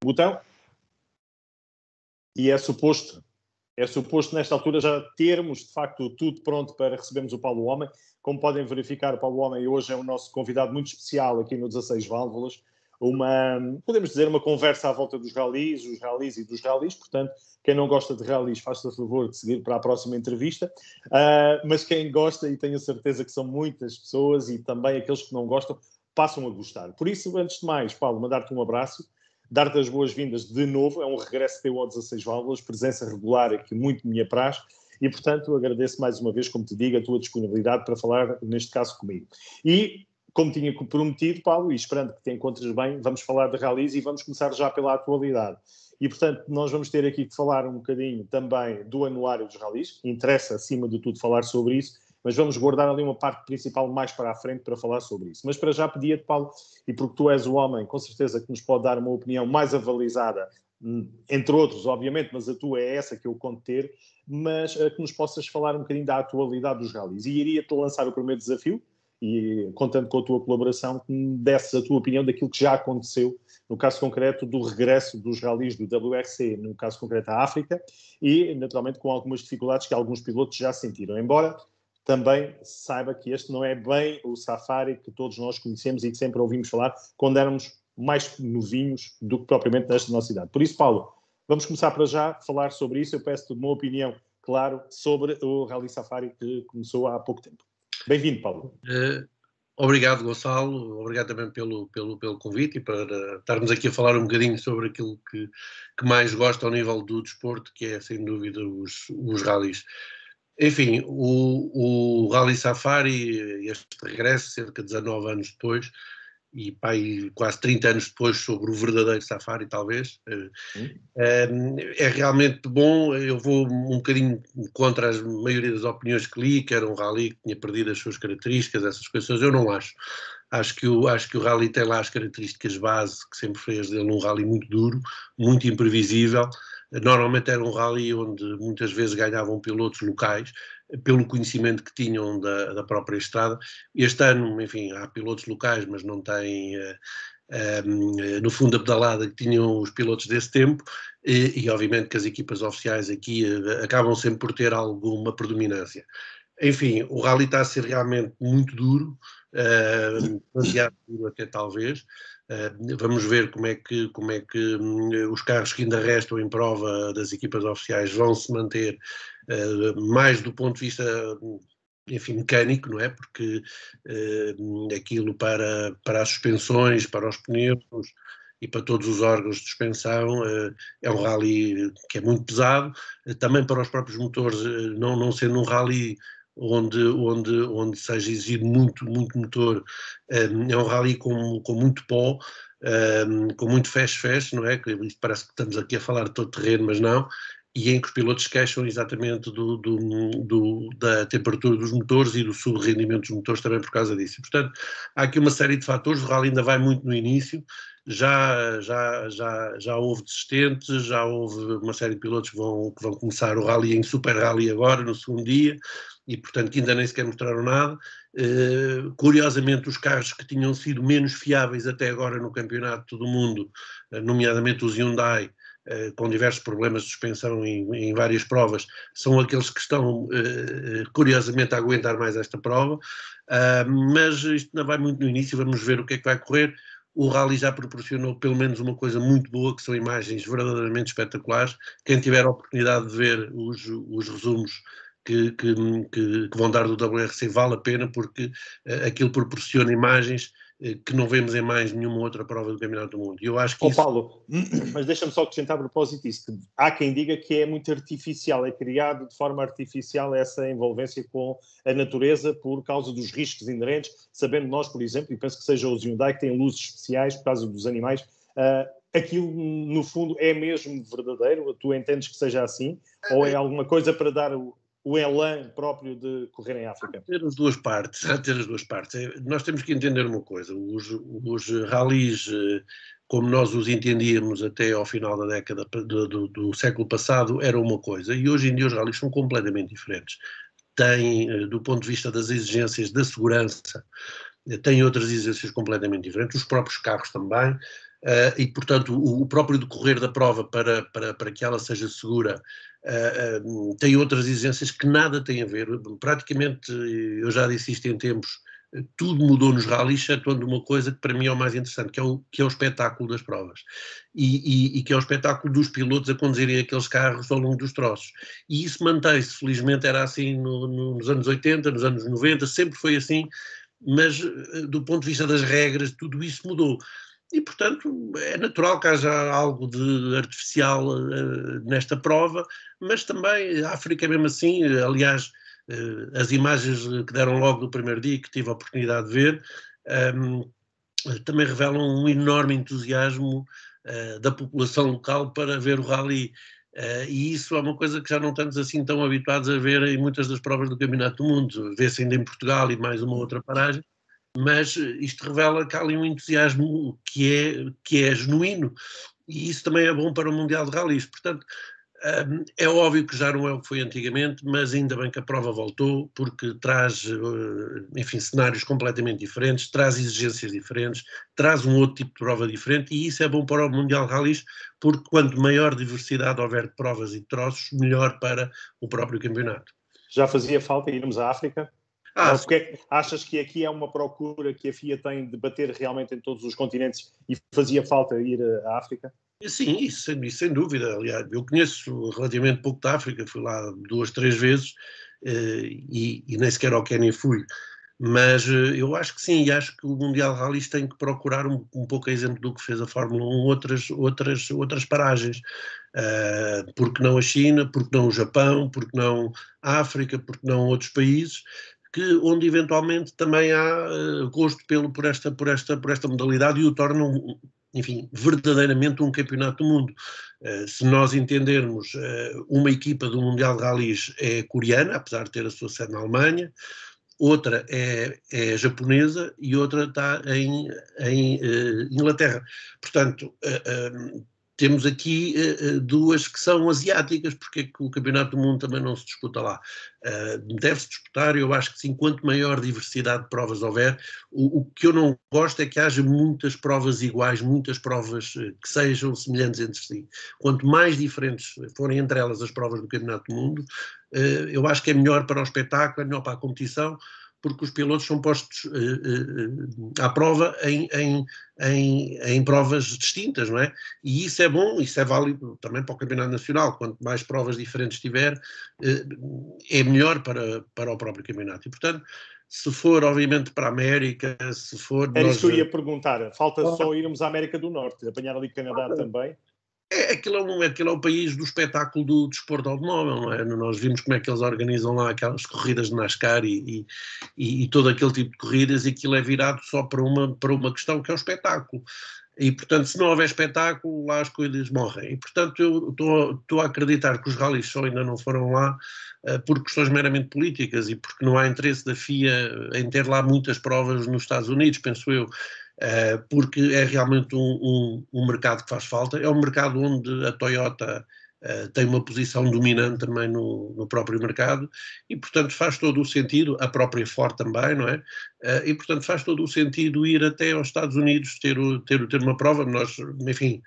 botão e é suposto nesta altura já termos de facto tudo pronto para recebermos o Paulo Homem. Como podem verificar, o Paulo Homem hoje é o nosso convidado muito especial aqui no 16 Válvulas. Podemos dizer, uma conversa à volta dos ralis, os ralis e dos ralis. Portanto, quem não gosta de ralis, faça favor de seguir para a próxima entrevista. Mas quem gosta, e tenho certeza que são muitas pessoas, e também aqueles que não gostam, passam a gostar. Por isso, antes de mais, Paulo, mandar-te um abraço, dar-te as boas-vindas de novo. É um regresso teu ao 16 Válvulas, presença regular que muito me apraz. E, portanto, agradeço mais uma vez, como te digo, a tua disponibilidade para falar, neste caso, comigo. E, como tinha prometido, Paulo, e esperando que te encontres bem, vamos falar de ralis e vamos começar já pela atualidade. E, portanto, nós vamos ter aqui que falar um bocadinho também do anuário dos ralis. Interessa, acima de tudo, falar sobre isso, mas vamos guardar ali uma parte principal mais para a frente para falar sobre isso. Mas para já pedia-te, Paulo, e porque tu és o homem, com certeza, que nos pode dar uma opinião mais avalizada, entre outros, obviamente, mas a tua é essa que eu conto ter, mas que nos possas falar um bocadinho da atualidade dos ralis. E iria-te lançar o primeiro desafio, e contando com a tua colaboração, que me desses a tua opinião daquilo que já aconteceu, no caso concreto do regresso dos ralis do WRC, no caso concreto à África, e naturalmente com algumas dificuldades que alguns pilotos já sentiram, embora também saiba que este não é bem o Safari que todos nós conhecemos e que sempre ouvimos falar quando éramos mais novinhos do que propriamente nesta nossa idade. Por isso, Paulo, vamos começar para já a falar sobre isso. Eu peço-te uma opinião, claro, sobre o Rally Safari que começou há pouco tempo. Bem-vindo, Paulo. Obrigado, Gonçalo. Obrigado também pelo convite e para estarmos aqui a falar um bocadinho sobre aquilo que mais gosto ao nível do desporto, que é, sem dúvida, os ralis. Enfim, o Rally Safari, este regresso, cerca de 19 anos depois, e quase 30 anos depois sobre o verdadeiro Safari, talvez, é realmente bom. Eu vou um bocadinho contra a maioria das opiniões que li, que era um rally que tinha perdido as suas características, essas coisas. Eu não acho. Acho que o rally tem lá as características base que sempre fez dele um rally muito duro, muito imprevisível. Normalmente era um rally onde muitas vezes ganhavam pilotos locais, pelo conhecimento que tinham da própria estrada. Este ano, enfim, há pilotos locais, mas não têm, no fundo, a pedalada que tinham os pilotos desse tempo, e obviamente que as equipas oficiais aqui acabam sempre por ter alguma predominância. Enfim, o rally está a ser realmente muito duro, demasiado duro até talvez. Vamos ver como é que os carros que ainda restam em prova das equipas oficiais vão se manter, mais do ponto de vista, enfim, mecânico, não é? Porque aquilo para as suspensões, para os pneus e para todos os órgãos de suspensão, é um rally que é muito pesado. Também para os próprios motores, não sendo um rally onde seja exigido muito motor, é um rally com muito pó, com muito fecho, não é? Parece que estamos aqui a falar de todo terreno, mas não, e em que os pilotos se queixam exatamente da temperatura dos motores e do sub-rendimento dos motores também por causa disso. Portanto, há aqui uma série de fatores. O rally ainda vai muito no início. Já houve desistentes, já houve uma série de pilotos que vão começar o rally em super rally agora, no segundo dia, e portanto que ainda nem sequer mostraram nada. Curiosamente, os carros que tinham sido menos fiáveis até agora no campeonato do mundo, nomeadamente os Hyundai, com diversos problemas de suspensão em várias provas, são aqueles que estão curiosamente a aguentar mais esta prova, mas isto ainda vai muito no início. Vamos ver o que é que vai correr. O rally já proporcionou pelo menos uma coisa muito boa, que são imagens verdadeiramente espetaculares. Quem tiver a oportunidade de ver os resumos que vão dar do WRC, vale a pena, porque aquilo proporciona imagens que não vemos em mais nenhuma outra prova do Campeonato do Mundo. E eu acho que Paulo, mas deixa-me só acrescentar a propósito disso, que há quem diga que é muito artificial, é criado de forma artificial essa envolvência com a natureza por causa dos riscos inerentes, sabendo nós, por exemplo, e penso que seja os Hyundai que têm luzes especiais por causa dos animais, aquilo no fundo é mesmo verdadeiro? Tu entendes que seja assim? Ou é alguma coisa para dar o elan próprio de correr em África? Há de ter as duas partes. Nós temos que entender uma coisa: os ralis, como nós os entendíamos até ao final da década do século passado, era uma coisa, e hoje em dia os ralis são completamente diferentes. Têm, do ponto de vista das exigências da segurança, têm outras exigências completamente diferentes, os próprios carros também. e, portanto, o próprio decorrer da prova para que ela seja segura tem outras exigências que nada têm a ver. Praticamente, eu já disse isto em tempos, tudo mudou nos rallies, excetuando uma coisa que para mim é o mais interessante, que é o espetáculo das provas. E que é o espetáculo dos pilotos a conduzirem aqueles carros ao longo dos troços. E isso mantém-se, felizmente era assim nos anos 80, nos anos 90, sempre foi assim, mas do ponto de vista das regras, tudo isso mudou. E, portanto, é natural que haja algo de artificial nesta prova, mas também a África mesmo assim, aliás, as imagens que deram logo do primeiro dia, que tive a oportunidade de ver, também revelam um enorme entusiasmo da população local para ver o rally. E isso é uma coisa que já não estamos assim tão habituados a ver em muitas das provas do Campeonato do Mundo. Vê-se ainda em Portugal e mais uma outra paragem, mas isto revela que há ali um entusiasmo que é genuíno, e isso também é bom para o Mundial de Rallys. Portanto, é óbvio que já não é o que foi antigamente, mas ainda bem que a prova voltou, porque traz, enfim, cenários completamente diferentes, traz exigências diferentes, traz um outro tipo de prova diferente, e isso é bom para o Mundial de Rallys, porque quanto maior diversidade houver de provas e de troços, melhor para o próprio campeonato. Já fazia falta irmos à África? Porque achas que aqui é uma procura que a FIA tem de bater realmente em todos os continentes e fazia falta ir à África? Sim, isso sem dúvida. Aliás, eu conheço relativamente pouco da África, fui lá 2, 3 vezes e nem sequer ao Quênia fui. Mas eu acho que sim, e acho que o Mundial de Rallys tem que procurar um pouco a exemplo do que fez a Fórmula 1, outras paragens. Porque não a China, porque não o Japão, porque não a África, porque não outros países, onde eventualmente também há gosto por esta modalidade e o tornam, enfim, verdadeiramente um campeonato do mundo. Se nós entendermos, uma equipa do Mundial de Rallys é coreana, apesar de ter a sua sede na Alemanha, outra é japonesa e outra está em Inglaterra. Portanto, temos aqui duas que são asiáticas, porque é que o Campeonato do Mundo também não se disputa lá. Deve-se disputar, eu acho que sim, quanto maior diversidade de provas houver. O que eu não gosto é que haja muitas provas iguais, muitas provas que sejam semelhantes entre si. Quanto mais diferentes forem entre elas as provas do Campeonato do Mundo, eu acho que é melhor para o espetáculo, é melhor para a competição, porque os pilotos são postos à prova em provas distintas, não é? E isso é bom, isso é válido também para o Campeonato Nacional. Quanto mais provas diferentes tiver, é melhor para o próprio campeonato. E, portanto, se for, obviamente, para a América, se for... Era isso que eu ia perguntar. Falta só irmos à América do Norte, apanhar ali Canadá também. Aquilo é o país do espetáculo do desporto automóvel, não é? Nós vimos como é que eles organizam lá aquelas corridas de NASCAR e todo aquele tipo de corridas, e aquilo é virado só para uma questão que é o espetáculo. E, portanto, se não houver espetáculo, lá as coisas morrem. E, portanto, eu estou a acreditar que os rallies só ainda não foram lá por questões meramente políticas e porque não há interesse da FIA em ter lá muitas provas nos Estados Unidos, penso eu. Porque é realmente um mercado que faz falta. É um mercado onde a Toyota tem uma posição dominante também no próprio mercado e, portanto, faz todo o sentido, a própria Ford também, não é? E, portanto, faz todo o sentido ir até aos Estados Unidos ter uma prova. Nós, enfim,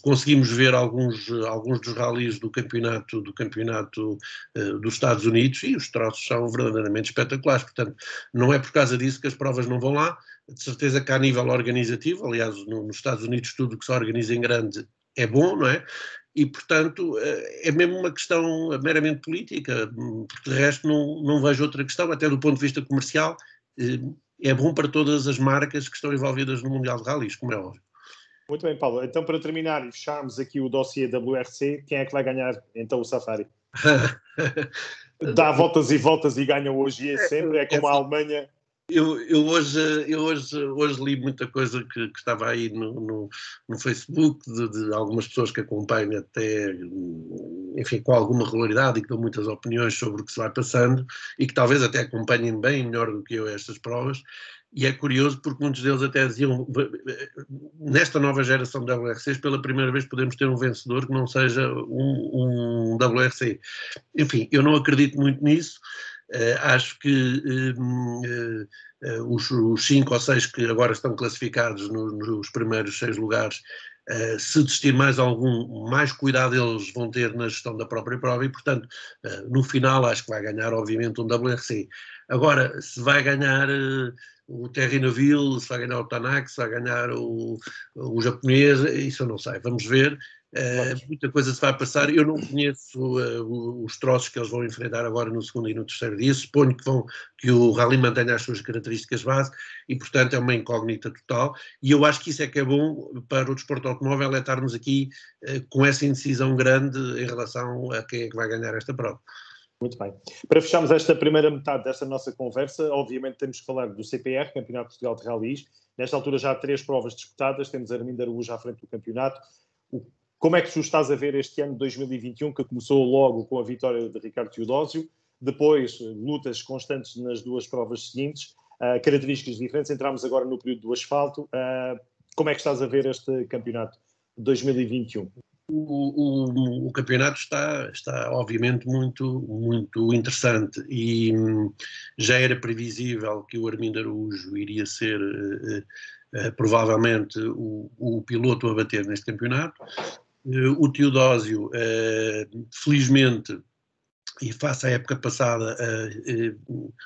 conseguimos ver alguns dos rallies do campeonato dos Estados Unidos, e os troços são verdadeiramente espetaculares. Portanto, não é por causa disso que as provas não vão lá. De certeza que há nível organizativo, aliás, nos Estados Unidos tudo que se organiza em grande é bom, não é? E, portanto, é mesmo uma questão meramente política, porque de resto não vejo outra questão, até do ponto de vista comercial, é bom para todas as marcas que estão envolvidas no Mundial de Rallys, como é óbvio. Muito bem, Paulo. Então, para terminar e fecharmos aqui o dossiê WRC, quem é que vai ganhar então o Safari? Dá voltas e voltas e ganha hoje e sempre, é como a Alemanha. Eu hoje li muita coisa que estava aí no Facebook de algumas pessoas que acompanham até, enfim, com alguma regularidade e que dão muitas opiniões sobre o que se vai passando e que talvez até acompanhem bem, melhor do que eu, estas provas. E é curioso porque muitos deles até diziam, nesta nova geração de WRCs, pela primeira vez podemos ter um vencedor que não seja um WRC. Enfim, eu não acredito muito nisso. Acho que os 5 ou 6 que agora estão classificados nos primeiros 6 lugares, se desistir mais algum, mais cuidado eles vão ter na gestão da própria prova e, portanto, no final acho que vai ganhar, obviamente, um WRC. Agora, se vai ganhar o Thierry Neuville, se vai ganhar o Tanak, se vai ganhar o japonês, isso eu não sei, vamos ver. Muita coisa se vai passar. Eu não conheço os troços que eles vão enfrentar agora no segundo e no terceiro dia. Suponho que o rally mantenha as suas características base e, portanto, é uma incógnita total. E eu acho que isso é que é bom para o desporto automóvel, é estarmos aqui com essa indecisão grande em relação a quem é que vai ganhar esta prova. Muito bem. Para fecharmos esta primeira metade desta nossa conversa, obviamente temos que falar do CPR, Campeonato de Portugal de Rallys. Nesta altura já há 3 provas disputadas, temos Armindo Araújo à frente do campeonato. Como é que tu estás a ver este ano de 2021, que começou logo com a vitória de Ricardo Teodósio, depois lutas constantes nas 2 provas seguintes, características diferentes, entramos agora no período do asfalto. Como é que estás a ver este campeonato de 2021? O campeonato está obviamente muito interessante e já era previsível que o Armindo Araújo iria ser provavelmente o piloto a bater neste campeonato. O Teodósio, felizmente, e face à época passada,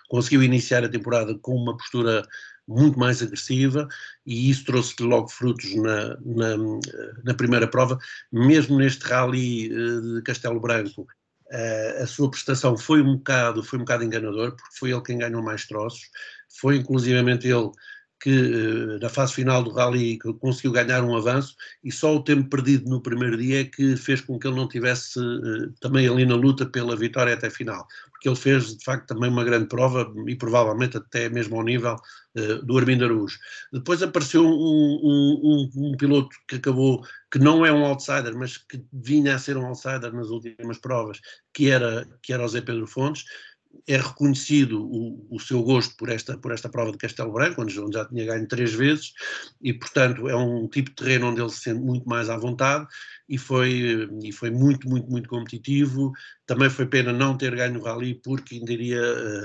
conseguiu iniciar a temporada com uma postura muito mais agressiva e isso trouxe-lhe logo frutos na primeira prova. Mesmo neste rally de Castelo Branco, a sua prestação foi um bocado enganador, porque foi ele quem ganhou mais troços, foi inclusivamente ele que na fase final do rally conseguiu ganhar um avanço e só o tempo perdido no primeiro dia é que fez com que ele não tivesse também ali na luta pela vitória até a final, porque ele fez de facto também uma grande prova e provavelmente até mesmo ao nível do Armindo Araújo. Depois apareceu um piloto que acabou, que não é um outsider, mas que vinha a ser um outsider nas últimas provas, que era o Zé Pedro Fontes. É reconhecido o seu gosto por esta prova de Castelo Branco, onde já tinha ganho 3 vezes, e portanto é um tipo de terreno onde ele se sente muito mais à vontade, e foi muito competitivo. Também foi pena não ter ganho o rally, porque ainda iria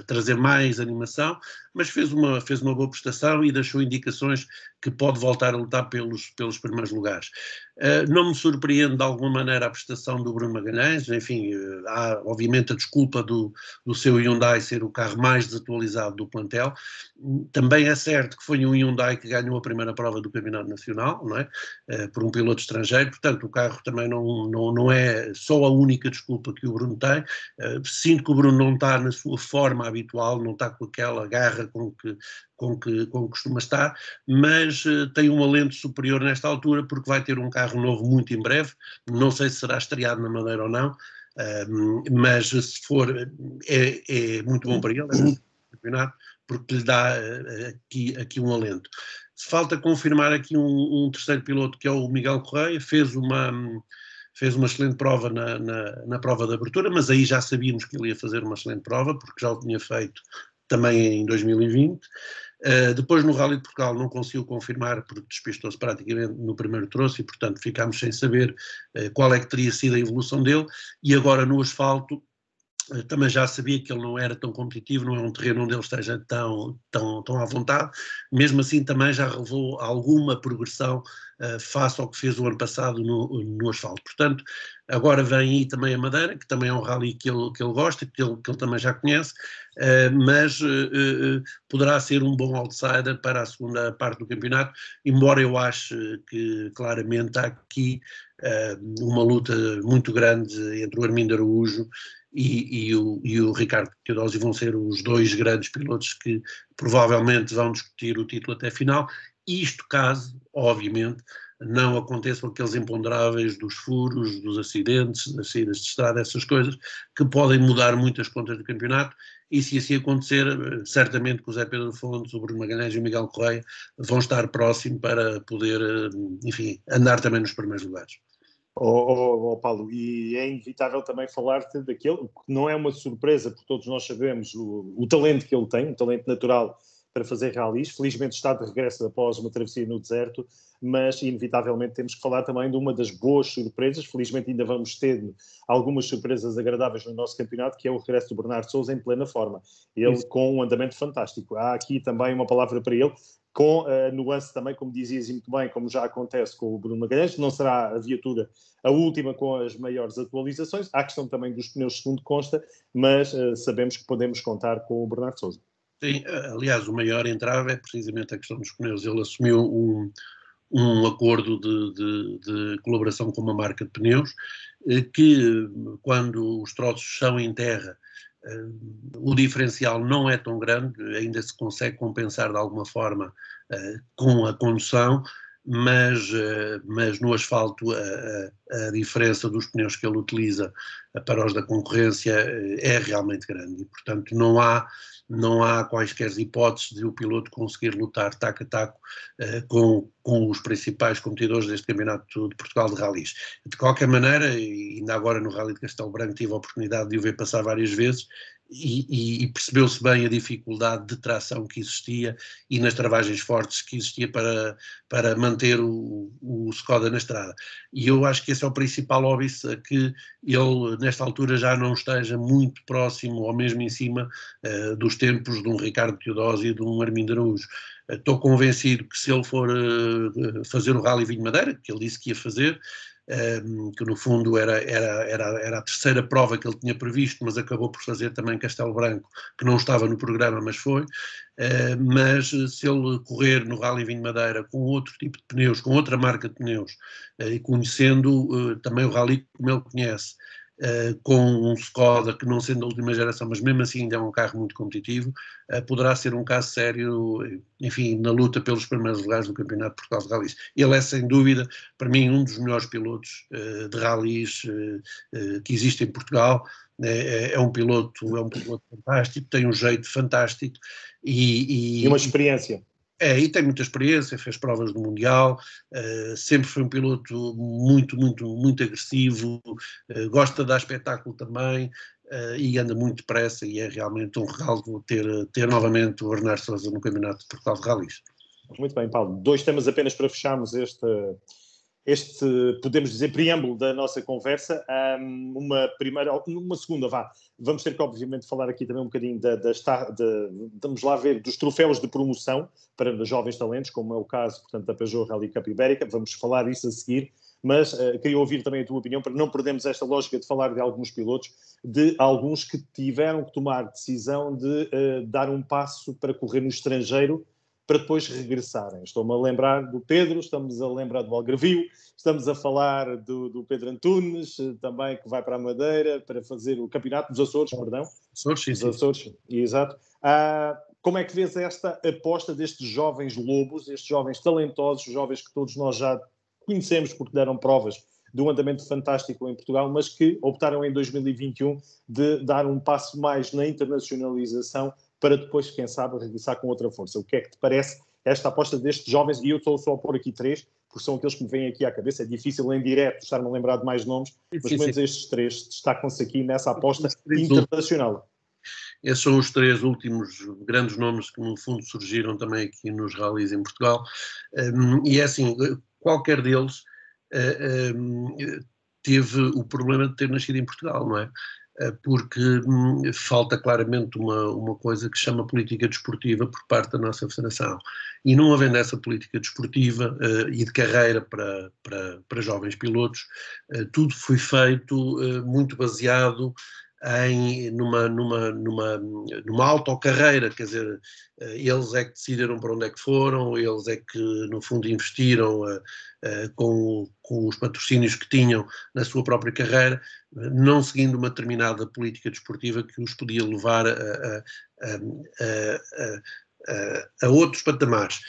trazer mais animação, mas fez uma boa prestação e deixou indicações que pode voltar a lutar pelos primeiros lugares. Não me surpreende de alguma maneira a prestação do Bruno Magalhães, enfim, há obviamente a desculpa do seu Hyundai ser o carro mais desatualizado do plantel. Também é certo que foi um Hyundai que ganhou a primeira prova do Campeonato Nacional, não é? Por um piloto estrangeiro, portanto o carro também não é só a única desculpa que o Bruno tem. Sinto que o Bruno não está na sua forma habitual, não está com aquela garra com que costuma estar, mas tem um alento superior nesta altura, porque vai ter um carro novo muito em breve. Não sei se será estreado na Madeira ou não, mas se for, é muito bom para ele, é muito bom campeonato, porque lhe dá aqui um alento. Falta confirmar aqui um terceiro piloto, que é o Miguel Correia. Fez uma excelente prova na prova de abertura, mas aí já sabíamos que ele ia fazer uma excelente prova, porque já o tinha feito também em 2020. Depois no Rally de Portugal não conseguiu confirmar, porque despistou-se praticamente no primeiro troço e, portanto, ficámos sem saber qual é que teria sido a evolução dele. E agora no asfalto também já sabia que ele não era tão competitivo, não é um terreno onde ele esteja tão à vontade. Mesmo assim também já revelou alguma progressão face ao que fez o ano passado no asfalto. Portanto, agora vem aí também a Madeira, que também é um rally que ele gosta, que ele também já conhece, mas poderá ser um bom outsider para a segunda parte do campeonato, embora eu ache que claramente há aqui uma luta muito grande entre o Armindo Araújo e o Ricardo Teodósio. Vão ser os 2 grandes pilotos que provavelmente vão discutir o título até a final. Isto caso, obviamente, não aconteçam aqueles imponderáveis dos furos, dos acidentes, das saídas de estrada, essas coisas que podem mudar muitas contas do campeonato. E se assim acontecer, certamente que o Zé Pedro Fontes, o Bruno Magalhães e o Miguel Correia vão estar próximos para poder, enfim, andar também nos primeiros lugares. Paulo, e é inevitável também falar-te daquele que não é uma surpresa, porque todos nós sabemos o talento que ele tem, um talento natural para fazer ralis. Felizmente está de regresso após uma travessia no deserto, mas inevitavelmente temos que falar também de uma das boas surpresas. Felizmente ainda vamos ter algumas surpresas agradáveis no nosso campeonato, que é o regresso do Bernardo Sousa em plena forma. Ele com um andamento fantástico. Há aqui também uma palavra para ele, com a nuance também, como dizias muito bem, como já acontece com o Bruno Magalhães, não será a viatura a última com as maiores atualizações. Há a questão também dos pneus, segundo consta, mas sabemos que podemos contar com o Bernardo Sousa. Sim, aliás, o maior entrave é precisamente a questão dos pneus. Ele assumiu um acordo de colaboração com uma marca de pneus que, quando os troços são em terra, o diferencial não é tão grande, ainda se consegue compensar de alguma forma com a condução, mas no asfalto a diferença dos pneus que ele utiliza para os da concorrência é realmente grande e, portanto, não há quaisquer hipóteses de o piloto conseguir lutar taco a taco com os principais competidores deste Campeonato de Portugal de Rallys. De qualquer maneira, ainda agora no Rally de Castelo Branco tive a oportunidade de o ver passar várias vezes e percebeu-se bem a dificuldade de tração que existia e nas travagens fortes que existia para manter o Skoda na estrada. E eu acho que esse é o principal óbice, que ele nesta altura já não esteja muito próximo ou mesmo em cima dos tempos de um Ricardo Teodósio e de um Armindo Araújo. Estou convencido que se ele for fazer o Rally Vinho Madeira, que ele disse que ia fazer, que no fundo era a terceira prova que ele tinha previsto, mas acabou por fazer também Castelo Branco, que não estava no programa, mas foi. Mas se ele correr no Rally Vinho Madeira com outro tipo de pneus, com outra marca de pneus, e conhecendo também o Rally como ele conhece, com um Skoda que, não sendo da última geração, mas mesmo assim ainda é um carro muito competitivo, poderá ser um caso sério, enfim, na luta pelos primeiros lugares do Campeonato de Portugal de Rallys. Ele é, sem dúvida, para mim, um dos melhores pilotos de rallys que existe em Portugal. É um piloto fantástico, tem um jeito fantástico E uma experiência. E tem muita experiência, fez provas do Mundial, sempre foi um piloto muito, muito, muito agressivo, gosta de dar espetáculo também, e anda muito depressa, e é realmente um regalo ter novamente o Bernardo Sousa no Campeonato de Portugal de Rallys. Muito bem, Paulo. 2 temas apenas para fecharmos este, podemos dizer, preâmbulo da nossa conversa. Uma segunda, vamos ter que obviamente falar aqui também um bocadinho vamos lá ver, dos troféus de promoção para jovens talentos, como é o caso, portanto, da Peugeot Rally Cup Ibérica. Vamos falar isso a seguir, mas queria ouvir também a tua opinião, para não perdermos esta lógica de falar de alguns pilotos, de alguns que tiveram que tomar decisão de dar um passo para correr no estrangeiro, para depois regressarem. Estou-me a lembrar do Pedro, estamos a lembrar do Algarvio, estamos a falar do Pedro Antunes, também, que vai para a Madeira para fazer o campeonato dos Açores, perdão. Açores, exato. Como é que vês esta aposta destes jovens lobos, estes jovens talentosos, jovens que todos nós já conhecemos porque deram provas de um andamento fantástico em Portugal, mas que optaram em 2021 de dar um passo mais na internacionalização para depois, quem sabe, regressar com outra força. O que é que te parece esta aposta destes jovens? E eu estou só a pôr aqui 3, porque são aqueles que me vêm aqui à cabeça. É difícil em direto estar-me a lembrar de mais nomes, mas pelo menos estes 3 destacam-se aqui nessa aposta internacional. Esses são os 3 últimos grandes nomes que, no fundo, surgiram também aqui nos rallies em Portugal. E é assim, qualquer deles teve o problema de ter nascido em Portugal, não é? Porque falta claramente uma coisa que se chama política desportiva por parte da nossa federação. E não havendo essa política desportiva e de carreira para jovens pilotos, tudo foi feito muito baseado numa autocarreira, quer dizer, eles é que decidiram para onde é que foram, eles é que, no fundo, investiram com os patrocínios que tinham na sua própria carreira, não seguindo uma determinada política desportiva que os podia levar a outros patamares.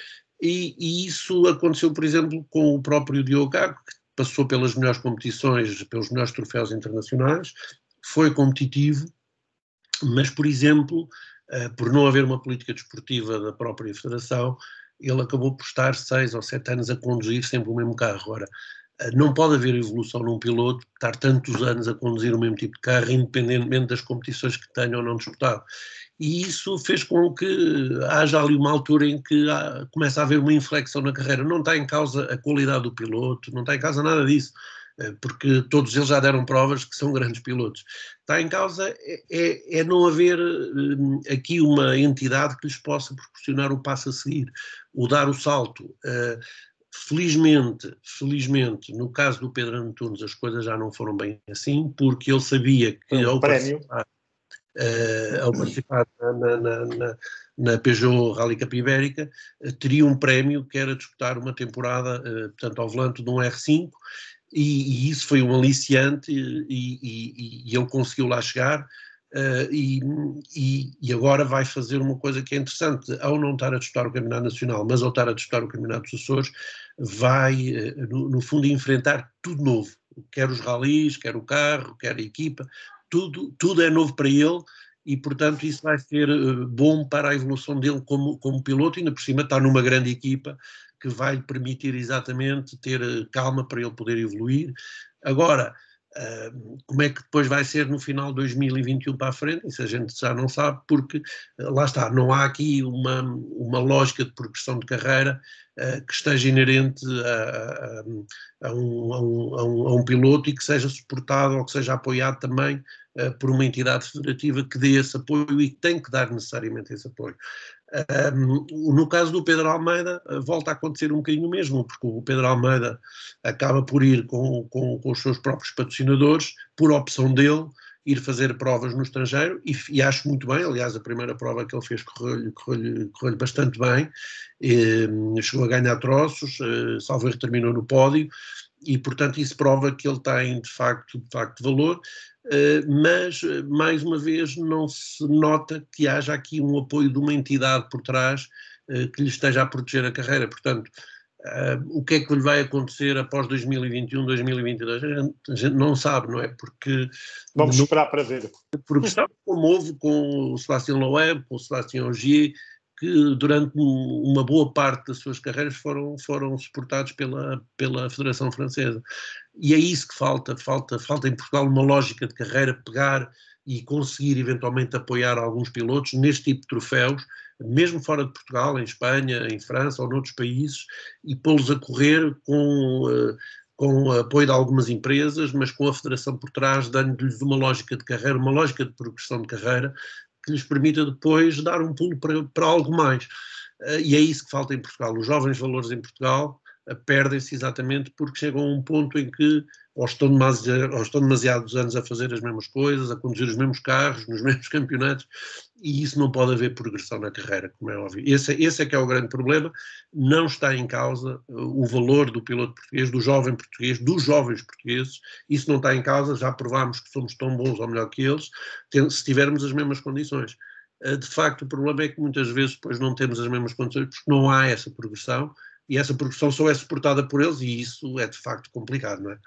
E isso aconteceu, por exemplo, com o próprio Diogo Gago, que passou pelas melhores competições, pelos melhores troféus internacionais, foi competitivo, mas, por exemplo, por não haver uma política desportiva da própria federação, ele acabou por estar 6 ou 7 anos a conduzir sempre o mesmo carro. Ora, não pode haver evolução num piloto, estar tantos anos a conduzir o mesmo tipo de carro, independentemente das competições que tenha ou não disputado. e isso fez com que haja ali uma altura em que começa a haver uma inflexão na carreira. Não está em causa a qualidade do piloto, não está em causa nada disso, porque todos eles já deram provas que são grandes pilotos. Está em causa é não haver aqui uma entidade que lhes possa proporcionar o passo a seguir, o dar o salto. Felizmente, no caso do Pedro Antunes, as coisas já não foram bem assim, porque ele sabia que ao participar na Peugeot Rally Cup Ibérica, teria um prémio que era disputar uma temporada, portanto, ao volante de um R5, e isso foi um aliciante, e ele conseguiu lá chegar. E agora vai fazer uma coisa que é interessante, ao não estar a disputar o Campeonato Nacional, mas ao estar a disputar o Campeonato dos Açores, vai, no fundo, enfrentar tudo novo, quer os ralis, quer o carro, quer a equipa, tudo é novo para ele, e portanto isso vai ser bom para a evolução dele como piloto, e ainda por cima está numa grande equipa que vai lhe permitir exatamente ter calma para ele poder evoluir. Agora, como é que depois vai ser no final de 2021 para a frente, isso a gente já não sabe, porque lá está, não há aqui uma lógica de progressão de carreira que esteja inerente a um piloto e que seja suportado ou que seja apoiado também por uma entidade federativa que dê esse apoio, e que tem que dar necessariamente esse apoio. No caso do Pedro Almeida, volta a acontecer um bocadinho o mesmo, porque o Pedro Almeida acaba por ir com os seus próprios patrocinadores, por opção dele, ir fazer provas no estrangeiro, e acho muito bem. Aliás, a primeira prova que ele fez correu-lhe bastante bem, chegou a ganhar troços, salvo erro, terminou no pódio, e portanto isso prova que ele tem de facto valor. Mas, mais uma vez, não se nota que haja aqui um apoio de uma entidade por trás que lhe esteja a proteger a carreira. Portanto, o que é que lhe vai acontecer após 2021, 2022? A gente não sabe, não é? Porque vamos esperar para ver. Porque está como houve com o Sébastien Loeb, com o Sébastien Ogier, que durante uma boa parte das suas carreiras foram suportados pela Federação Francesa. E é isso que falta em Portugal uma lógica de carreira, pegar e conseguir eventualmente apoiar alguns pilotos neste tipo de troféus, mesmo fora de Portugal, em Espanha, em França ou noutros países, e pô-los a correr com o apoio de algumas empresas, mas com a Federação por trás, dando-lhes uma lógica de carreira, uma lógica de progressão de carreira, que lhes permita depois dar um pulo para algo mais. E é isso que falta em Portugal. Os jovens valores em Portugal perdem-se exatamente porque chegam a um ponto em que ou estão demasiados anos a fazer as mesmas coisas, a conduzir os mesmos carros, nos mesmos campeonatos, e isso não pode haver progressão na carreira, como é óbvio. Esse é que é o grande problema. Não está em causa o valor do piloto português, do jovem português, dos jovens portugueses. Isso não está em causa. Já provámos que somos tão bons ou melhor que eles, se tivermos as mesmas condições. De facto, o problema é que muitas vezes depois não temos as mesmas condições porque não há essa progressão, e essa progressão só é suportada por eles, e isso é de facto complicado, não é?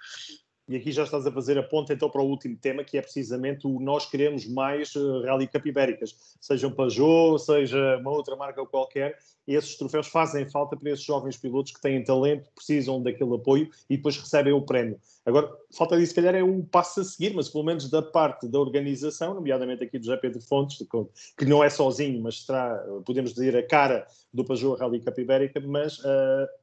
E aqui já estás a fazer a ponta então para o último tema, que é precisamente o nós queremos mais Rally Cup Ibéricas, seja um Peugeot, seja uma outra marca qualquer. Esses troféus fazem falta para esses jovens pilotos que têm talento, precisam daquele apoio e depois recebem o prémio. Agora, falta disso, se calhar, é um passo a seguir, mas pelo menos da parte da organização, nomeadamente aqui do José Pedro Fontes, que não é sozinho, mas será, podemos dizer, a cara do Peugeot Rally Cup Ibérica, mas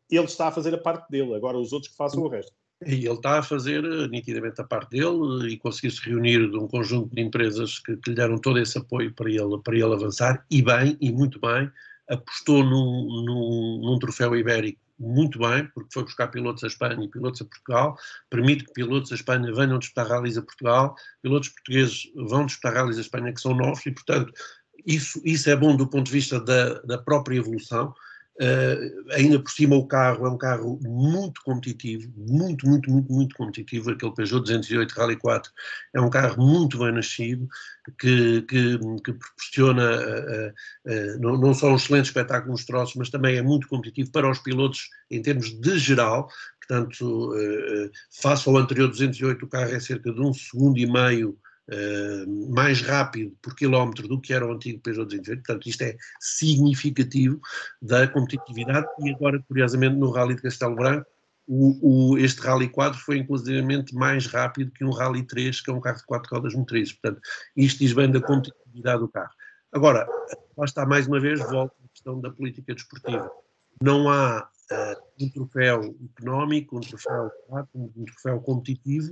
ele está a fazer a parte dele, agora os outros que façam o resto. E ele está a fazer nitidamente a parte dele, e conseguiu-se reunir de um conjunto de empresas que lhe deram todo esse apoio para ele avançar, e bem, e muito bem. Apostou num troféu ibérico muito bem, porque foi buscar pilotos a Espanha e pilotos a Portugal, permite que pilotos a Espanha venham disputar rallies a Portugal, pilotos portugueses vão disputar rallies a Espanha que são novos, e portanto isso é bom do ponto de vista da própria evolução. Ainda por cima o carro é um carro muito competitivo, muito competitivo. Aquele Peugeot 208 Rally 4 é um carro muito bem nascido, que proporciona não só um excelente espetáculo nos troços, mas também é muito competitivo para os pilotos em termos de geral. Portanto, face ao anterior 208, o carro é cerca de 1,5 segundos mais rápido por quilómetro do que era o antigo Peugeot 208, portanto isto é significativo da competitividade. E agora, curiosamente, no Rally de Castelo Branco, este Rally 4 foi inclusivamente mais rápido que um Rally 3, que é um carro de 4 rodas motrizes. Portanto, isto diz bem da competitividade do carro. Agora, lá está mais uma vez, volta à questão da política desportiva. Não há um troféu económico, um troféu um troféu competitivo,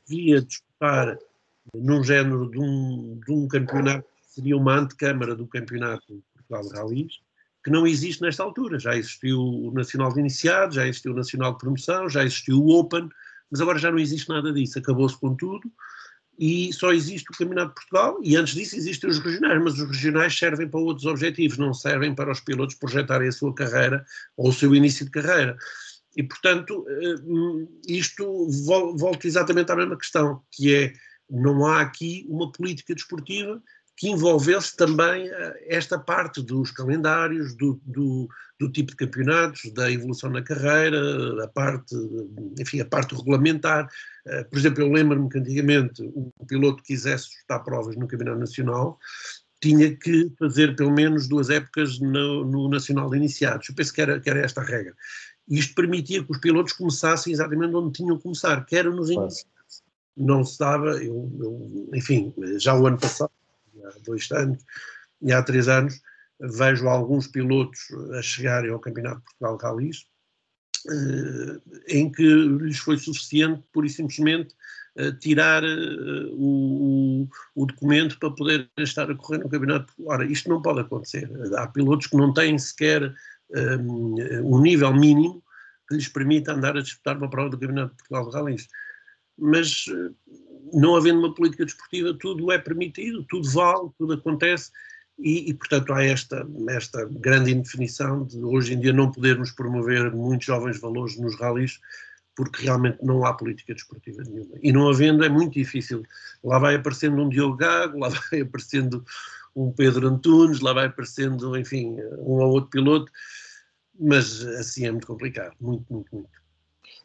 devia disputar num género de um campeonato que seria uma antecâmara do campeonato de Portugal de Rallys, que não existe nesta altura. Já existiu o Nacional de Iniciados, já existiu o Nacional de Promoção, já existiu o Open, mas agora já não existe nada disso, acabou-se com tudo e só existe o Campeonato de Portugal e antes disso existem os regionais, mas os regionais servem para outros objetivos, não servem para os pilotos projetarem a sua carreira ou o seu início de carreira. E, portanto, isto volta exatamente à mesma questão, que é, não há aqui uma política desportiva que envolvesse também esta parte dos calendários, do tipo de campeonatos, da evolução na carreira, a parte regulamentar. Por exemplo, eu lembro-me que antigamente o piloto que quisesse disputar provas no Campeonato Nacional tinha que fazer pelo menos 2 épocas no Nacional de Iniciados. Eu penso que era esta a regra. Isto permitia que os pilotos começassem exatamente onde tinham que começar, que era nos iniciados. Não se dava, enfim, já o ano passado, há 2 anos e há 3 anos, vejo alguns pilotos a chegarem ao Campeonato de Portugal de Rallys, em que lhes foi suficiente, pura e simplesmente, tirar o documento para poder estar a correr no campeonato. Ora, isto não pode acontecer. Há pilotos que não têm sequer um nível mínimo que lhes permita andar a disputar uma prova do Campeonato de Portugal de Rallys. Mas não havendo uma política desportiva, tudo é permitido, tudo vale, tudo acontece. E, portanto, há esta grande indefinição de hoje em dia não podermos promover muitos jovens valores nos rallies, porque realmente não há política desportiva nenhuma. E não havendo, é muito difícil. Lá vai aparecendo um Diogo Gago, lá vai aparecendo um Pedro Antunes, lá vai aparecendo, enfim, um ou outro piloto, mas assim é muito complicado, muito, muito, muito.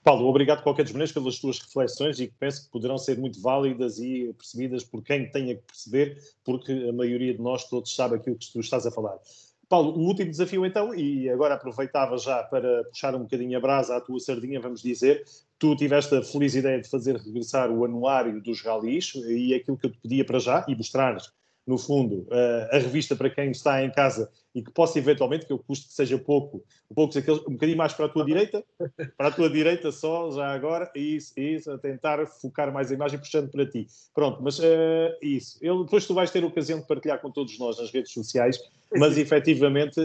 Paulo, obrigado de qualquer maneira pelas tuas reflexões e que penso que poderão ser muito válidas e percebidas por quem tenha que perceber, porque a maioria de nós todos sabe aquilo que tu estás a falar. Paulo, o último desafio então, e agora aproveitava já para puxar um bocadinho a brasa à tua sardinha, vamos dizer, tu tiveste a feliz ideia de fazer regressar o anuário dos rallies e aquilo que eu te pedia para já, e mostrares, no fundo, a revista para quem está em casa e que possa eventualmente, que eu custo que seja poucos aqueles, um bocadinho mais para a tua direita só, já agora, isso, a tentar focar mais a imagem, puxando para ti. Pronto, mas isso. Depois tu vais ter a ocasião de partilhar com todos nós nas redes sociais, mas efetivamente...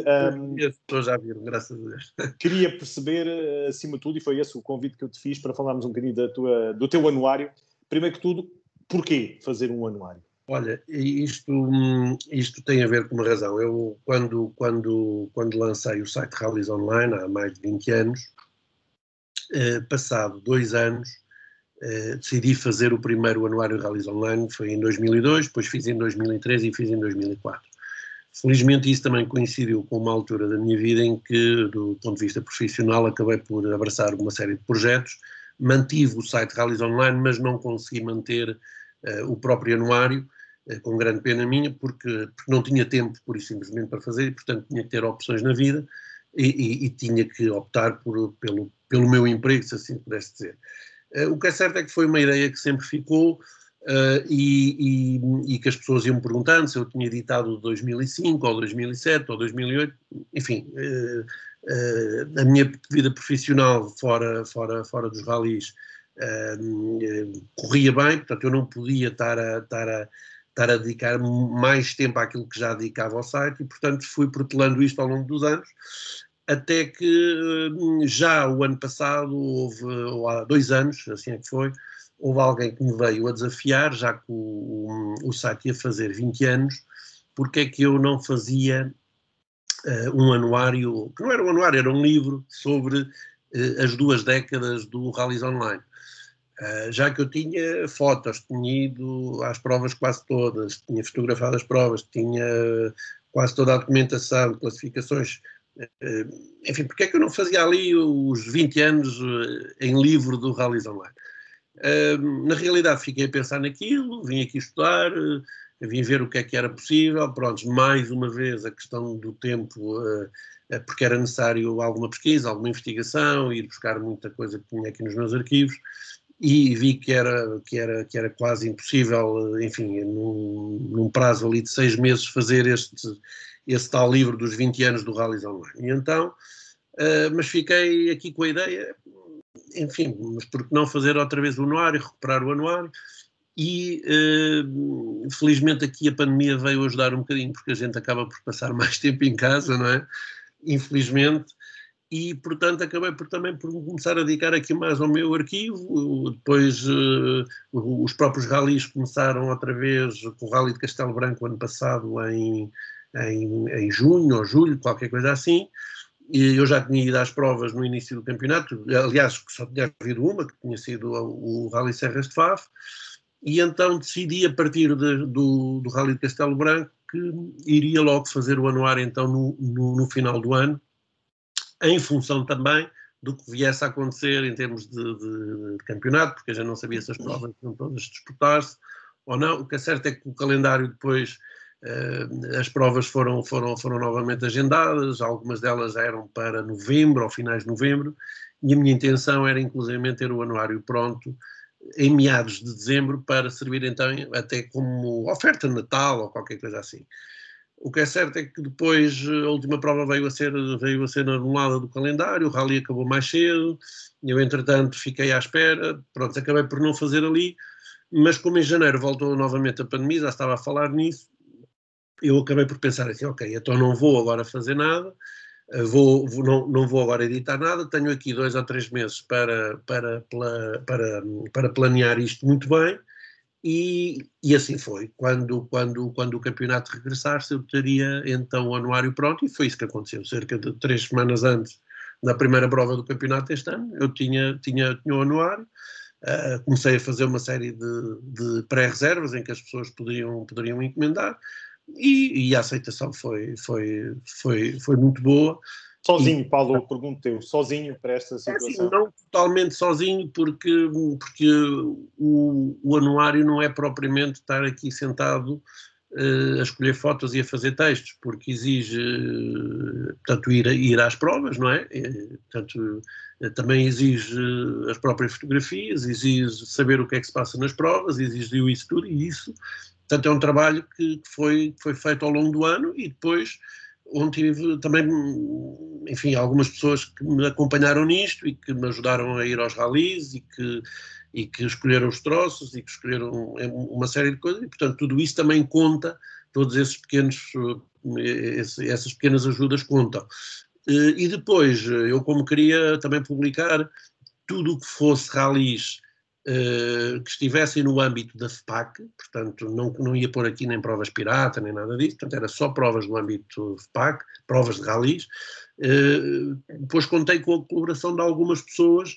Estou já a ver, graças a Deus. Queria perceber, acima de tudo, e foi esse o convite que eu te fiz para falarmos um bocadinho do teu anuário. Primeiro que tudo, porquê fazer um anuário? Olha, isto tem a ver com uma razão. Eu, quando lancei o site Rallys Online, há mais de 20 anos, passado 2 anos, decidi fazer o primeiro anuário de Rallys Online, foi em 2002, depois fiz em 2003 e fiz em 2004. Felizmente isso também coincidiu com uma altura da minha vida em que, do ponto de vista profissional, acabei por abraçar uma série de projetos, mantive o site Rallys Online, mas não consegui manter o próprio anuário, com grande pena minha, porque não tinha tempo, pura e simplesmente, para fazer, e, portanto, tinha que ter opções na vida e tinha que optar pelo meu emprego, se assim pudesse dizer. O que é certo é que foi uma ideia que sempre ficou e que as pessoas iam perguntando se eu tinha editado 2005 ou 2007 ou 2008, enfim, a minha vida profissional fora dos rallies corria bem, portanto eu não podia estar a dedicar mais tempo àquilo que já dedicava ao site e, portanto, fui protelando isto ao longo dos anos, até que já o ano passado, ou há 2 anos, assim é que foi, houve alguém que me veio a desafiar, já que o site ia fazer 20 anos, porque é que eu não fazia um anuário, que não era um anuário, era um livro sobre as 2 décadas do Rallys Online. Já que eu tinha fotos, tinha ido às provas quase todas, tinha fotografado as provas, tinha quase toda a documentação, classificações, enfim, porque é que eu não fazia ali os 20 anos em livro do Rallys Online? Na realidade fiquei a pensar naquilo, vim aqui estudar, vim ver o que é que era possível, pronto, mais uma vez a questão do tempo, porque era necessário alguma pesquisa, alguma investigação, ir buscar muita coisa que tinha aqui nos meus arquivos, e vi que era quase impossível, enfim, num prazo ali de 6 meses fazer esse tal livro dos 20 anos do Rallys Online. E então, mas fiquei aqui com a ideia, enfim, mas por que não fazer outra vez o anuário, recuperar o anuário, e felizmente aqui a pandemia veio ajudar um bocadinho, porque a gente acaba por passar mais tempo em casa, não é? Infelizmente, e portanto acabei também por começar a dedicar aqui mais ao meu arquivo. Depois os próprios rallies começaram outra vez com o Rally de Castelo Branco ano passado em junho ou julho, qualquer coisa assim, e eu já tinha ido às provas no início do campeonato, aliás só tinha havido uma, que tinha sido o Rally Serras de Faf, e então decidi a partir do Rally de Castelo Branco que iria logo fazer o anuário então no final do ano, em função também do que viesse a acontecer em termos de campeonato, porque eu já não sabia se as provas iam todas disputar-se ou não. O que é certo é que o calendário depois, as provas foram novamente agendadas, algumas delas eram para novembro, ou finais de novembro, e a minha intenção era inclusive ter o anuário pronto em meados de dezembro para servir então até como oferta de Natal ou qualquer coisa assim. O que é certo é que depois a última prova veio a ser anulada do calendário, o rally acabou mais cedo, eu entretanto fiquei à espera, pronto, acabei por não fazer ali, mas como em janeiro voltou novamente a pandemia, já estava a falar nisso, eu acabei por pensar assim, ok, então não vou agora fazer nada, não vou agora editar nada, tenho aqui 2 ou 3 meses para planear isto muito bem, e assim foi. Quando o campeonato regressasse, eu teria então o anuário pronto, e foi isso que aconteceu. Cerca de 3 semanas antes da primeira prova do campeonato este ano, eu tinha o anuário. Comecei a fazer uma série de pré-reservas em que as pessoas poderiam encomendar, e a aceitação foi muito boa. Sozinho, Paulo, pergunto-te, sozinho para esta situação? Assim, não totalmente sozinho, porque o anuário não é propriamente estar aqui sentado a escolher fotos e a fazer textos, porque exige, portanto, ir às provas, não é? Portanto, também exige as próprias fotografias, exige saber o que é que se passa nas provas, exigiu isso tudo, e isso, portanto, é um trabalho que foi feito ao longo do ano, e depois onde tive também, enfim, algumas pessoas que me acompanharam nisto e que me ajudaram a ir aos rallies e que escolheram os troços e que escolheram uma série de coisas, e portanto tudo isso também conta, todos esses essas pequenas ajudas contam. E depois, eu como queria também publicar tudo o que fosse rallies que estivessem no âmbito da FPAC, portanto não ia pôr aqui nem provas pirata, nem nada disso, portanto era só provas no âmbito FPAC, provas de rallies. Depois contei com a colaboração de algumas pessoas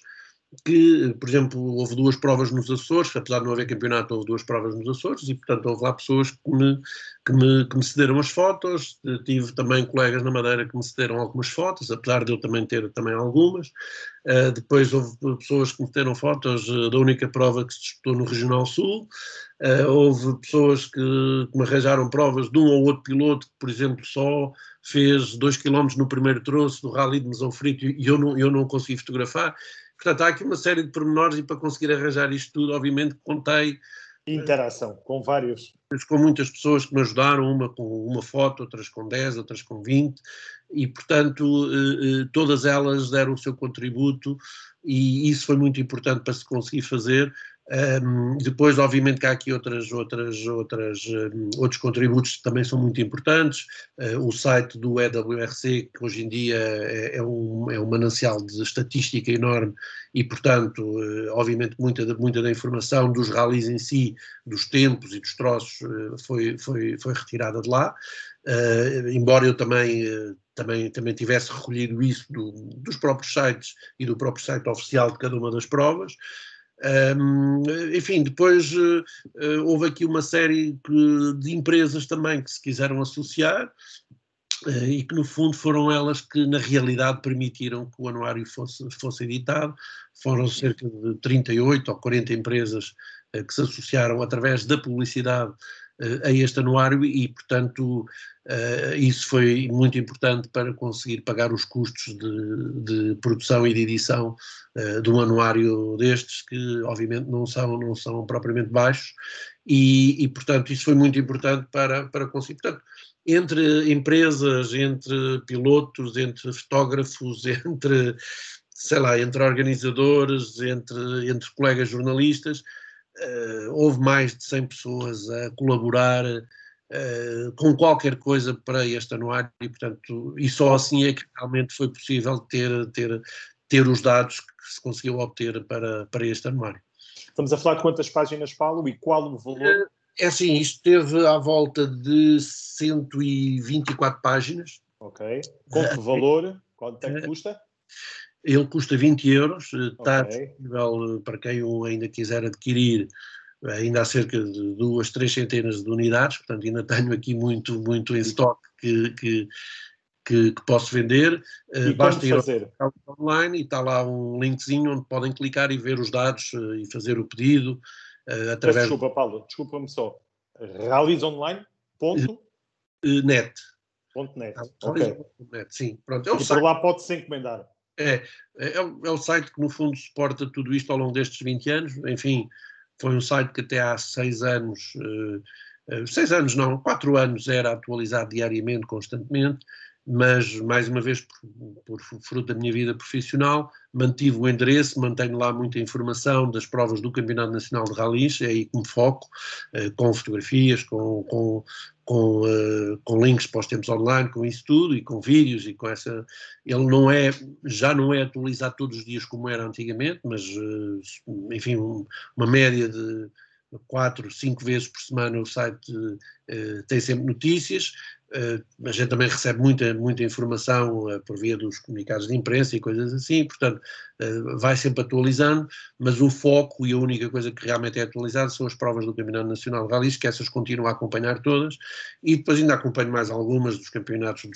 que, por exemplo, houve 2 provas nos Açores, apesar de não haver campeonato, houve 2 provas nos Açores, e portanto houve lá pessoas que me cederam as fotos. Tive também colegas na Madeira que me cederam algumas fotos, apesar de eu também ter também algumas. Depois houve pessoas que me cederam fotos da única prova que se disputou no Regional Sul. Houve pessoas que me arranjaram provas de um ou outro piloto que, por exemplo, só fez 2 km no primeiro troço do Rally de Mesão Frito, e eu não consegui fotografar. Portanto, há aqui uma série de pormenores, e para conseguir arranjar isto tudo, obviamente, contei interação com vários. Com muitas pessoas que me ajudaram, uma com uma foto, outras com 10, outras com 20, e, portanto, todas elas deram o seu contributo, e isso foi muito importante para se conseguir fazer. Depois, obviamente, que há aqui outros contributos que também são muito importantes. O site do EWRC, que hoje em dia é um manancial de estatística enorme, e, portanto, obviamente, muita da informação dos rallies em si, dos tempos e dos troços, foi retirada de lá. Embora eu também tivesse recolhido isso dos próprios sites e do próprio site oficial de cada uma das provas. Enfim, depois houve aqui uma série de empresas também que se quiseram associar, e que no fundo foram elas que na realidade permitiram que o anuário fosse editado. Foram cerca de 38 ou 40 empresas que se associaram através da publicidade a este anuário e, portanto, isso foi muito importante para conseguir pagar os custos de produção e de edição de um anuário destes, que obviamente não são propriamente baixos, e, portanto, isso foi muito importante para conseguir. Portanto, entre empresas, entre pilotos, entre fotógrafos, entre, sei lá, entre organizadores, entre colegas jornalistas, houve mais de 100 pessoas a colaborar com qualquer coisa para este anuário e, portanto, e só assim é que realmente foi possível ter os dados que se conseguiu obter para este anuário. Estamos a falar de quantas páginas, Paulo, e qual o valor? É assim, isto teve à volta de 124 páginas. Ok. Com que valor? Quanto é que custa? Ele custa 20 euros, está Ok. disponível para quem o ainda quiser adquirir, ainda há cerca de 2, 3 centenas de unidades, portanto ainda tenho aqui muito em stock que posso vender. E Basta como ir fazer? ao online e está lá um linkzinho onde podem clicar e ver os dados e fazer o pedido Peço através desculpa, Paulo, desculpa-me só. Rallysonline.net. Ok. Sim, pronto. É o E por site, lá pode-se encomendar. é o site que no fundo suporta tudo isto ao longo destes 20 anos. Enfim, foi um site que até há 6 anos, 6 anos não, 4 anos era atualizado diariamente, constantemente, mas mais uma vez por fruto da minha vida profissional, mantive o endereço, mantenho lá muita informação das provas do Campeonato Nacional de Rallys, é aí que me foco, com fotografias, com links para os tempos online, com isso tudo, e com vídeos, e com essa... Ele já não é atualizado todos os dias como era antigamente, mas, enfim, uma média de 4, 5 vezes por semana o site tem sempre notícias. A gente também recebe muita informação por via dos comunicados de imprensa e coisas assim, portanto vai sempre atualizando, mas o foco e a única coisa que realmente é atualizada são as provas do Campeonato Nacional de Rallys, que essas continuo a acompanhar todas, e depois ainda acompanho mais algumas dos campeonatos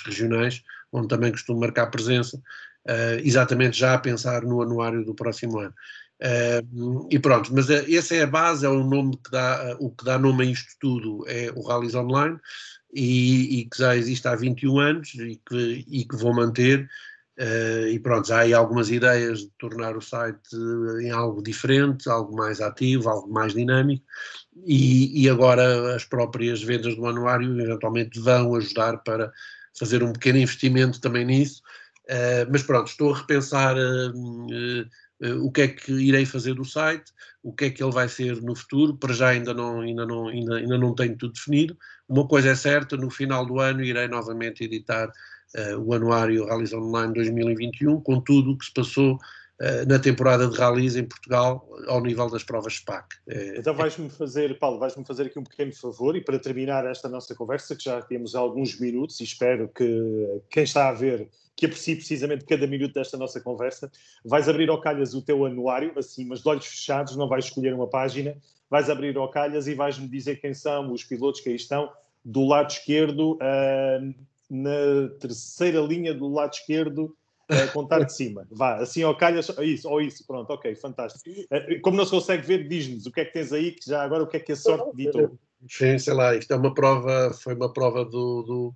regionais, onde também costumo marcar presença, exatamente já a pensar no anuário do próximo ano. E pronto, mas essa é a base, é o nome o que dá nome a isto tudo é o Rallys Online, e que já existe há 21 anos e que vou manter, e pronto, já há aí algumas ideias de tornar o site em algo diferente, algo mais ativo, algo mais dinâmico, e agora as próprias vendas do anuário eventualmente vão ajudar para fazer um pequeno investimento também nisso, mas pronto, estou a repensar o que é que irei fazer do site, o que é que ele vai ser no futuro. Para já ainda não tenho tudo definido. Uma coisa é certa, no final do ano irei novamente editar o anuário Rallys Online 2021, com tudo o que se passou na temporada de rallies em Portugal ao nível das provas SPAC. Então Paulo, vais-me fazer aqui um pequeno favor, e para terminar esta nossa conversa, que já temos alguns minutos, e espero que quem está a ver que aprecie precisamente cada minuto desta nossa conversa, vais abrir ao calhas o teu anuário, assim, mas de olhos fechados, não vais escolher uma página, vais abrir ao calhas e vais-me dizer quem são os pilotos que aí estão, do lado esquerdo, na terceira linha do lado esquerdo, contar de cima. Vá, assim ao calhas, isso, pronto, ok, fantástico. Como não se consegue ver, diz-nos o que é que tens aí, que já agora o que é que a sorte ditou. Sim, sei lá, isto foi uma prova do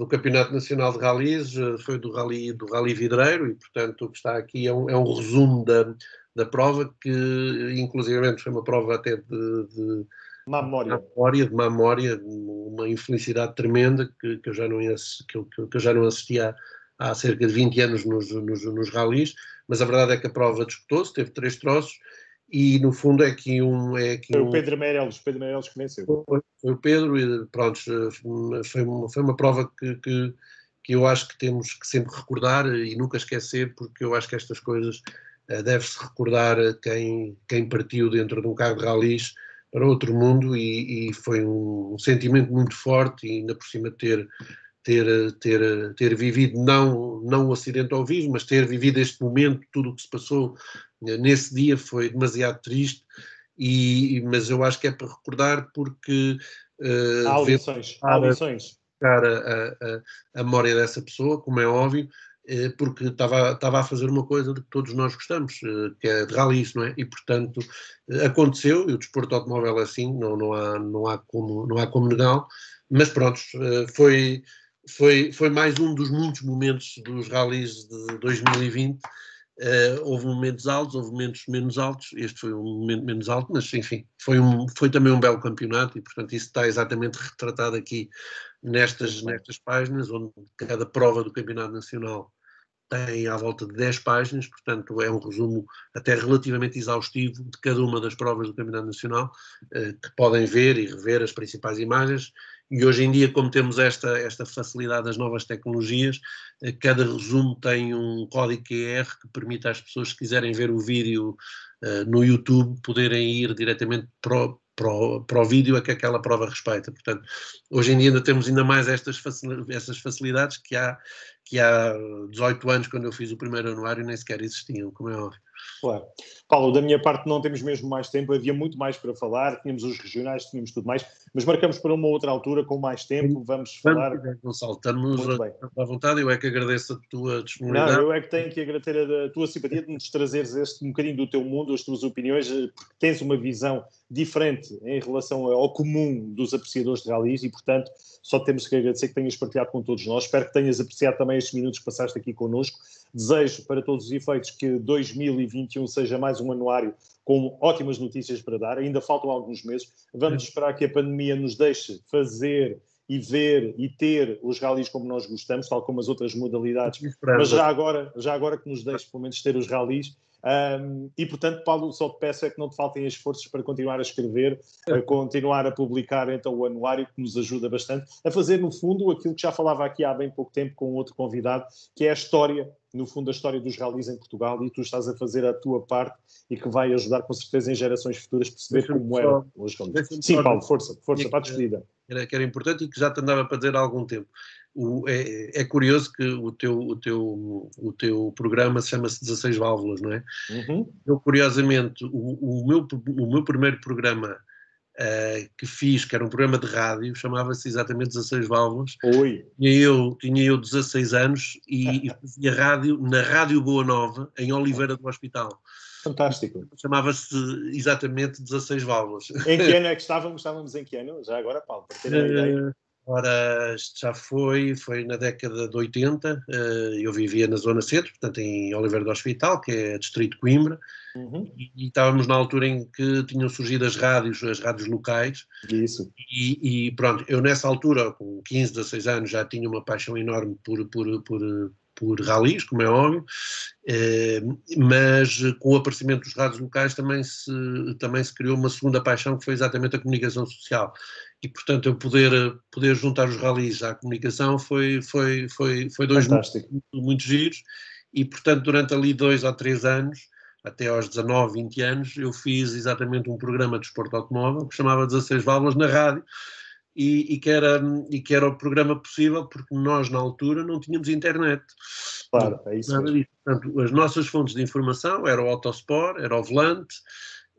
Campeonato Nacional de Rallys, foi do Rally Vidreiro, e portanto o que está aqui é um resumo da prova, que inclusivamente foi uma prova até de má memória, uma infelicidade tremenda que eu já não assistia há cerca de 20 anos nos rallies, mas a verdade é que a prova disputou-se, teve 3 troços, e no fundo foi o Pedro Meireles que venceu. Foi o Pedro, e pronto, foi uma prova que eu acho que temos que sempre recordar e nunca esquecer, porque eu acho que estas coisas deve-se recordar quem partiu dentro de um carro de rallies para outro mundo, e foi um sentimento muito forte, e ainda por cima ter vivido não o acidente ao vivo, mas ter vivido este momento, tudo o que se passou nesse dia foi demasiado triste, mas eu acho que é para recordar, porque há lições. a memória dessa pessoa, como é óbvio, porque estava a fazer uma coisa de que todos nós gostamos, que é de rallies, não é? E, portanto, aconteceu, e o desporto automóvel é assim, não há como negá-lo, mas pronto, foi mais um dos muitos momentos dos rallies de 2020. Houve momentos altos, houve momentos menos altos, este foi um momento menos alto, mas enfim, foi também um belo campeonato e, portanto, isso está exatamente retratado aqui nestas páginas, onde cada prova do Campeonato Nacional tem à volta de 10 páginas, portanto é um resumo até relativamente exaustivo de cada uma das provas do Campeonato Nacional, que podem ver e rever as principais imagens, e hoje em dia, como temos esta facilidade das novas tecnologias, cada resumo tem um código QR que permite às pessoas, se quiserem ver o vídeo no YouTube, poderem ir diretamente para o vídeo a que aquela prova respeita. Portanto, hoje em dia ainda temos ainda mais essas facilidades que há 18 anos, quando eu fiz o primeiro anuário, nem sequer existiam, como é óbvio. Claro. Paulo, da minha parte não temos mesmo mais tempo, havia muito mais para falar, tínhamos os regionais, tínhamos tudo mais, mas marcamos para uma outra altura com mais tempo, vamos falar... Gonçalo, estamos à vontade, eu é que agradeço a tua disponibilidade. Não, eu é que tenho que agradecer a tua simpatia de nos trazeres um bocadinho do teu mundo, as tuas opiniões, porque tens uma visão diferente em relação ao comum dos apreciadores de rallies e, portanto, só temos que agradecer que tenhas partilhado com todos nós. Espero que tenhas apreciado também estes minutos que passaste aqui connosco. Desejo, para todos os efeitos, que 2021 seja mais um anuário com ótimas notícias para dar. Ainda faltam alguns meses. Vamos esperar que a pandemia nos deixe fazer e ver e ter os rallies como nós gostamos, tal como as outras modalidades, mas já agora que nos deixe pelo menos ter os rallies. E portanto, Paulo, só te peço é que não te faltem as forças para continuar a escrever, a continuar a publicar então o anuário, que nos ajuda bastante a fazer no fundo aquilo que já falava aqui há bem pouco tempo com outro convidado, que é a história, no fundo a história dos rallies em Portugal, e tu estás a fazer a tua parte e que vai ajudar com certeza em gerações futuras a perceber como eram os rallies. Sim, Paulo, força para a despedida. Que era importante e que já te andava para dizer há algum tempo. É curioso que o teu programa se chama-se 16 Válvulas, não é? Uhum. Eu, curiosamente, o meu primeiro programa que fiz, que era um programa de rádio, chamava-se exatamente 16 Válvulas. Oi. Tinha eu 16 anos e fazia rádio na Rádio Boa Nova, em Oliveira do Hospital. Fantástico. Chamava-se exatamente 16 Válvulas. Em que ano é que estávamos? Estávamos em que ano? Já agora, Paulo, para ter uma ideia. Ora, isto já foi na década de 80, eu vivia na Zona Centro, portanto em Oliveira do Hospital, que é distrito de Coimbra, e estávamos na altura em que tinham surgido as rádios locais. Isso. E pronto, eu nessa altura, com 15, 16 anos, já tinha uma paixão enorme por rallies, como é óbvio, mas com o aparecimento dos rádios locais também se criou uma segunda paixão, que foi exatamente a comunicação social. E, portanto, eu poder juntar os rallies à comunicação foi dois muito giros. E, portanto, durante ali 2 ou 3 anos, até aos 19, 20 anos, eu fiz exatamente um programa de desporto automóvel que chamava 16 Válvulas na rádio, e que era o programa possível porque nós, na altura, não tínhamos internet. Claro, é isso mesmo. Portanto, as nossas fontes de informação eram o Autosport, era o Volante,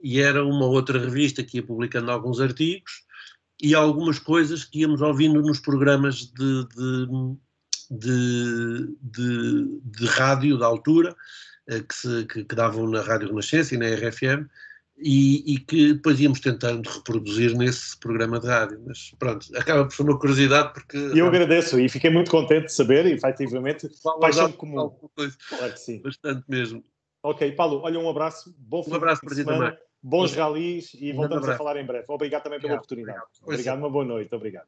e era uma outra revista que ia publicando alguns artigos, e algumas coisas que íamos ouvindo nos programas de rádio da altura, que davam na Rádio Renascença e na RFM, e que depois íamos tentando reproduzir nesse programa de rádio. Mas pronto, acaba por ser uma curiosidade, porque... Eu agradeço e fiquei muito contente de saber, e efetivamente, paixão comum. Claro que sim. Bastante mesmo. Ok, Paulo, olha, um abraço, bom fim de semana, bons rallies e voltamos a falar em breve. Obrigado também pela oportunidade. Obrigado, uma boa noite. Obrigado.